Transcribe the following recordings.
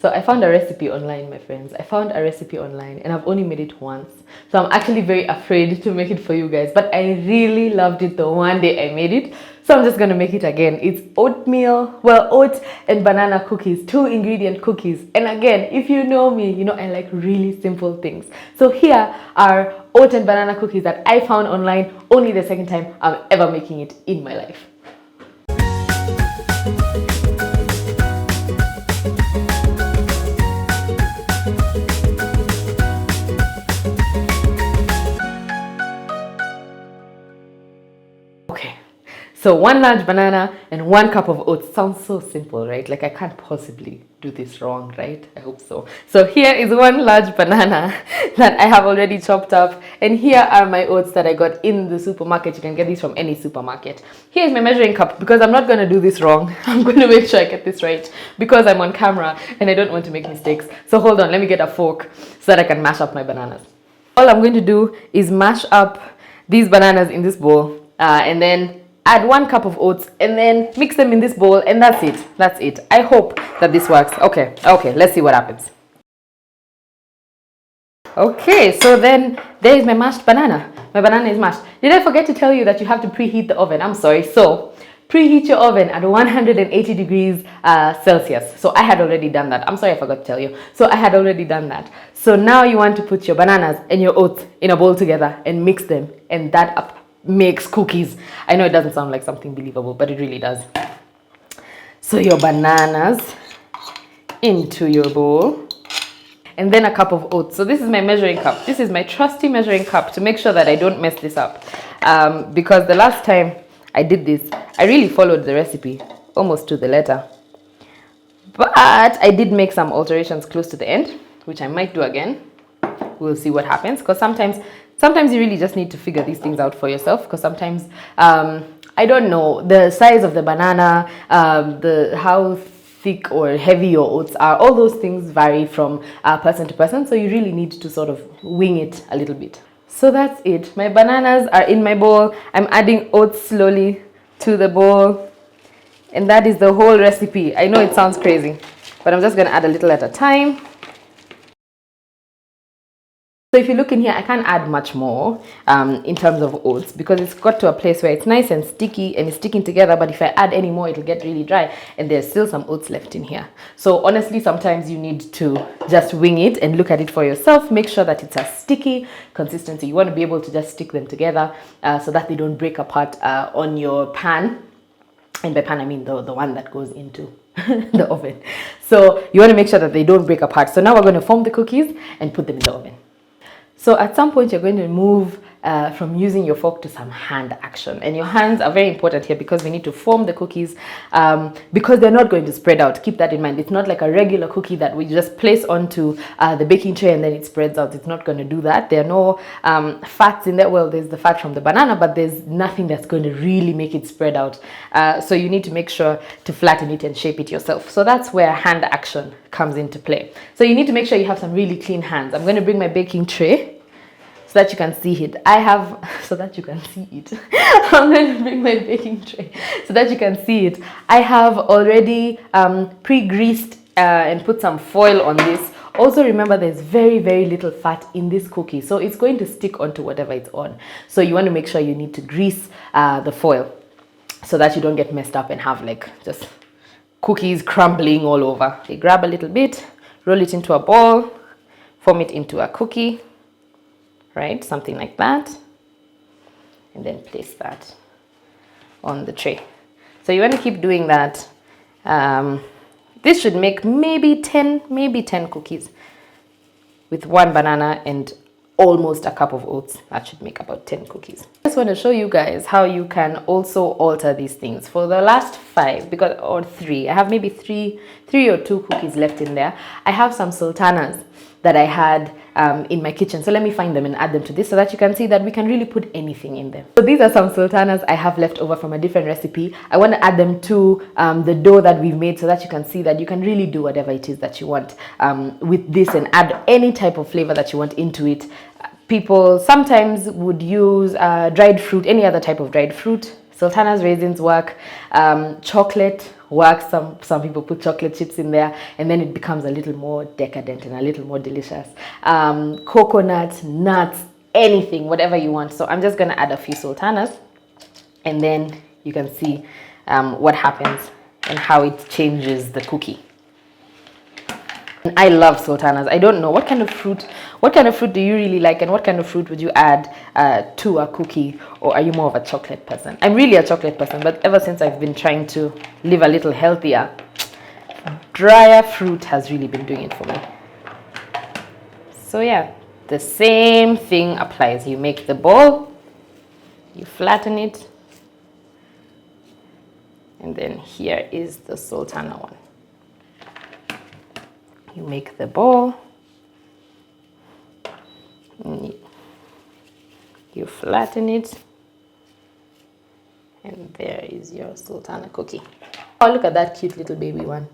So I found a recipe online, my friends. I found a recipe online and I've only made it once. So I'm actually very afraid to make it for you guys. But I really loved it the one day I made it. So I'm just going to make it again. It's oatmeal, well, oat and banana cookies, 2-ingredient cookies. And again, if you know me, you know I like really simple things. So here are oat and banana cookies that I found online, only the second time I'm ever making it in my life. So 1 large banana and 1 cup of oats. Sounds so simple, right? Like I can't possibly do this wrong, right? I hope so. So here is 1 large banana that I have already chopped up. And here are my oats that I got in the supermarket. You can get these from any supermarket. Here is my measuring cup because I'm not going to do this wrong. I'm going to make sure I get this right because I'm on camera and I don't want to make mistakes. So hold on, let me get a fork so that I can mash up my bananas. All I'm going to do is mash up these bananas in this bowl and then add 1 cup of oats and then mix them in this bowl, and that's it. I hope that this works. Okay, let's see what happens. Okay, so then there is my mashed banana. My banana is mashed. Did I forget to tell you that you have to preheat the oven? I'm sorry. So preheat your oven at 180 degrees Celsius. So I had already done that. I'm sorry I forgot to tell you. So I had already done that. So now you want to put your bananas and your oats in a bowl together and mix them, and that up makes cookies. I know it doesn't sound like something believable, but it really does. So your bananas into your bowl and then a cup of oats. So this is my measuring cup. This is my trusty measuring cup to make sure that I don't mess this up, because the last time I did this I really followed the recipe almost to the letter, but I did make some alterations close to the end, which I might do again. We'll see what happens, because sometimes you really just need to figure these things out for yourself, because sometimes I don't know the size of the banana, how thick or heavy your oats are. All those things vary from person to person, so you really need to sort of wing it a little bit. So that's it. My bananas are in my bowl. I'm adding oats slowly to the bowl, and that is the whole recipe. I know it sounds crazy, but I'm just going to add a little at a time. So if you look in here, I can't add much more in terms of oats, because it's got to a place where it's nice and sticky and it's sticking together. But if I add any more, it'll get really dry, and there's still some oats left in here. So honestly, sometimes you need to just wing it and look at it for yourself. Make sure that it's a sticky consistency. You want to be able to just stick them together so that they don't break apart on your pan. And by pan, I mean the one that goes into the oven. So you want to make sure that they don't break apart. So now we're going to form the cookies and put them in the oven. So at some point you're going to move from using your fork to some hand action, and your hands are very important here because we need to form the cookies because they're not going to spread out. Keep that in mind. It's not like a regular cookie that we just place onto the baking tray and then it spreads out. It's not going to do that. There are no fats in there. Well, there's the fat from the banana, but there's nothing that's going to really make it spread out. So you need to make sure to flatten it and shape it yourself. So that's where hand action comes into play. So you need to make sure you have some really clean hands. I'm going to bring my baking tray so that you can see it. I'm going to bring my baking tray so that you can see it. I have already pre-greased and put some foil on this. Also remember, there's very, very little fat in this cookie, so it's going to stick onto whatever it's on. So you want to make sure you need to grease the foil so that you don't get messed up and have like just cookies crumbling all over. Okay, grab a little bit, roll it into a ball, form it into a cookie, right? Something like that. And then place that on the tray. So you want to keep doing that. This should make maybe 10 cookies with 1 banana and almost a cup of oats. That should make about 10 cookies. I just want to show you guys how you can also alter these things. For the last 5, or 3, I have maybe 3 or 2 cookies left in there. I have some sultanas that I had in my kitchen. So let me find them and add them to this so that you can see that we can really put anything in them. So these are some sultanas I have left over from a different recipe. I want to add them to the dough that we've made so that you can see that you can really do whatever it is that you want with this and add any type of flavor that you want into it. People sometimes would use dried fruit, any other type of dried fruit. Sultanas, raisins work, chocolate works. Some people put chocolate chips in there, and then it becomes a little more decadent and a little more delicious. Coconut, nuts, anything, whatever you want. So I'm just gonna add a few sultanas, and then you can see what happens and how it changes the cookie. I love sultanas. I don't know what kind of fruit do you really like, and what kind of fruit would you add to a cookie, or are you more of a chocolate person? I'm really a chocolate person, but ever since I've been trying to live a little healthier, drier fruit has really been doing it for me. So yeah, the same thing applies. You make the ball, you flatten it, and then here is the sultana one. You make the ball, you flatten it, and there is your sultana cookie. Oh, look at that cute little baby one.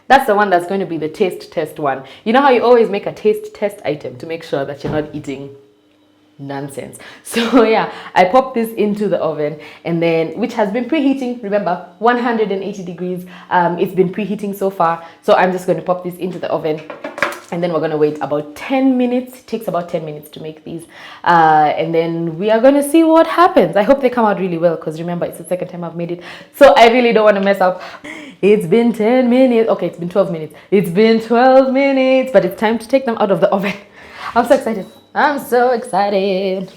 That's the one that's going to be the taste test one. You know how you always make a taste test item to make sure that you're not eating nonsense. So yeah, I pop this into the oven, and then, which has been preheating, remember 180 degrees. It's been preheating so far, so I'm just going to pop this into the oven, and then we're going to wait about 10 minutes. It takes about 10 minutes to make these, and then we are going to see what happens. I hope they come out really well, because remember, it's the second time I've made it, so I really don't want to mess up. It's been 10 minutes. Okay, it's been 12 minutes. It's been 12 minutes, but it's time to take them out of the oven. I'm so excited. I'm so excited,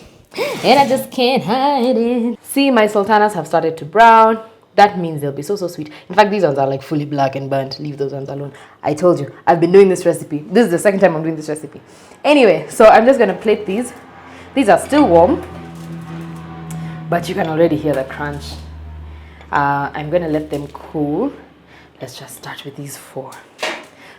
and I just can't hide it. See, my sultanas have started to brown. That means they'll be so sweet. In fact, these ones are like fully black and burnt. Leave those ones alone. I told you, I've been doing this recipe. This is the second time I'm doing this recipe. Anyway, so I'm just gonna plate these. These are still warm, but you can already hear the crunch. I'm gonna let them cool. Let's just start with these 4.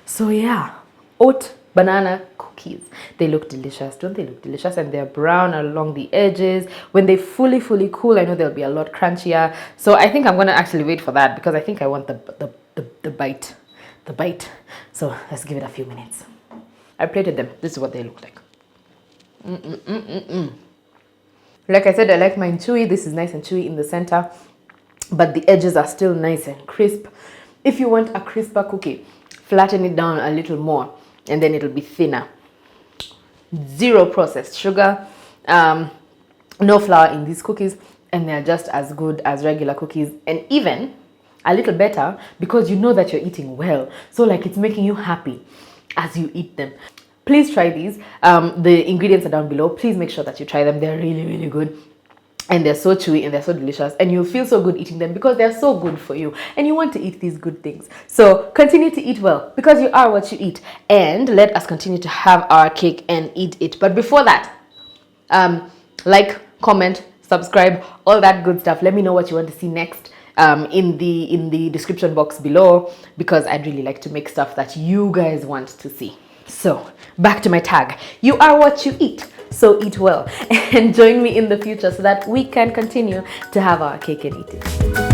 So yeah, oat banana cookies. They look delicious. Don't they look delicious? And they're brown along the edges. When they fully cool, I know they'll be a lot crunchier. So I think I'm going to actually wait for that, because I think I want the bite. So let's give it a few minutes. I plated them. This is what they look like. Like I said, I like mine chewy. This is nice and chewy in the center, but the edges are still nice and crisp. If you want a crisper cookie, flatten it down a little more, and then it'll be thinner. 0 processed sugar, no flour in these cookies, and they're just as good as regular cookies, and even a little better, because you know that you're eating well. So like, it's making you happy as you eat them. Please try these. The ingredients are down below. Please make sure that you try them. They're really good. And they're so chewy and they're so delicious, and you'll feel so good eating them, because they're so good for you and you want to eat these good things. So continue to eat well, because you are what you eat, and let us continue to have our cake and eat it. But before that, like, comment, subscribe, all that good stuff. Let me know what you want to see next in the description box below, because I'd really like to make stuff that you guys want to see. So back to my tag. You are what you eat. So eat well, and join me in the future so that we can continue to have our cake and eat it.